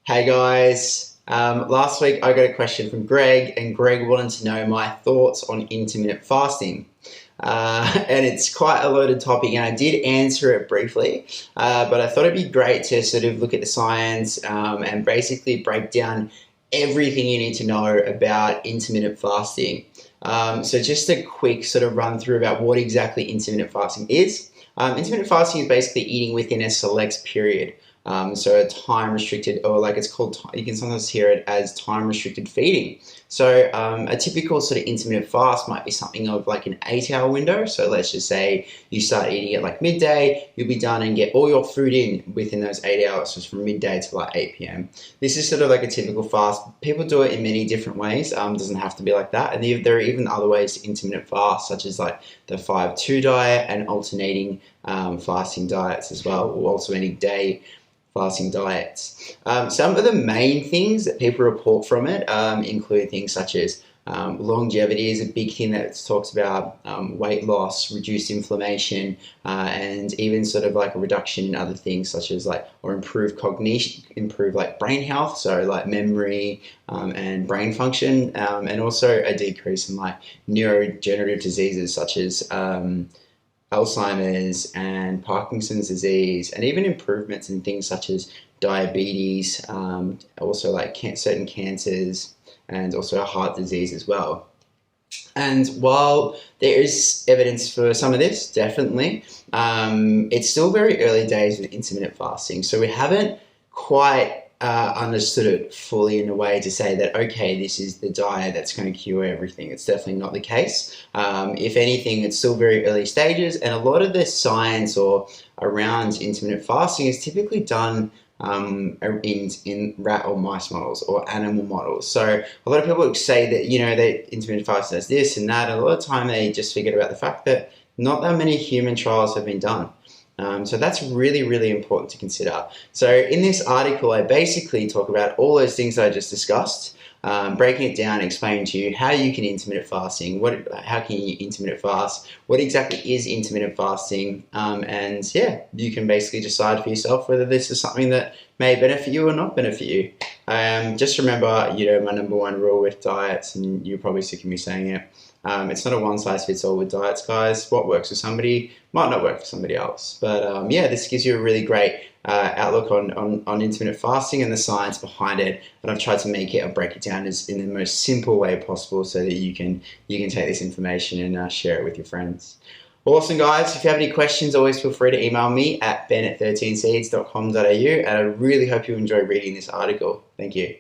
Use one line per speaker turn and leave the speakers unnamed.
Hey guys, last week I got a question from Greg, and Greg wanted to know my thoughts on intermittent fasting. And it's quite a loaded topic, and I did answer it briefly, but I thought it'd be great to sort of look at the science and basically break down everything you need to know about intermittent fasting. So just a quick sort of run through about what exactly intermittent fasting is. Intermittent fasting is basically eating within a select period. So a time restricted, or like it's called, you can sometimes hear it as time restricted feeding. So a typical sort of intermittent fast might be something of like an 8-hour window. So let's just say you start eating at like midday, you'll be done and get all your food in within those 8 hours, just from midday to like 8 p.m. This is sort of like a typical fast. People do it in many different ways. Doesn't have to be like that. And there are even other ways to intermittent fast, such as like the 5-2 diet and alternating fasting diets as well, or alternating day fasting diets. Some of the main things that people report from it include things such as longevity is a big thing that talks about weight loss, reduced inflammation, and even sort of like a reduction in other things such as like, or improved cognition, improve like brain health, so like memory and brain function, and also a decrease in like neurodegenerative diseases such as Alzheimer's and Parkinson's disease, and even improvements in things such as diabetes, also like certain cancers, and also heart disease as well. And while there is evidence for some of this, definitely, it's still very early days with intermittent fasting. So we haven't quite understood it fully in a way to say that, okay, this is the diet that's going to cure everything. It's definitely not the case. If anything, it's still very early stages, and a lot of the science or around intermittent fasting is typically done in rat or mice models or animal models. So a lot of people say that, that intermittent fasting does this and that, and a lot of time they just forget about the fact that not that many human trials have been done. So that's really, really important to consider. So in this article, I basically talk about all those things I just discussed, breaking it down, explaining to you how you can intermittent fasting, how can you intermittent fast, what exactly is intermittent fasting, and yeah, you can basically decide for yourself whether this is something that may benefit you or not benefit you. Just remember, my number one rule with diets, and you're probably sick of me saying it, it's not a one-size-fits-all with diets, guys. What works for somebody might not work for somebody else. But yeah, this gives you a really great outlook on intermittent fasting and the science behind it. And I've tried to make it, I'll break it down as in the most simple way possible so that you can take this information and share it with your friends. Awesome, guys. If you have any questions, always feel free to email me at ben@13seeds.com.au, and I really hope you enjoy reading this article. Thank you.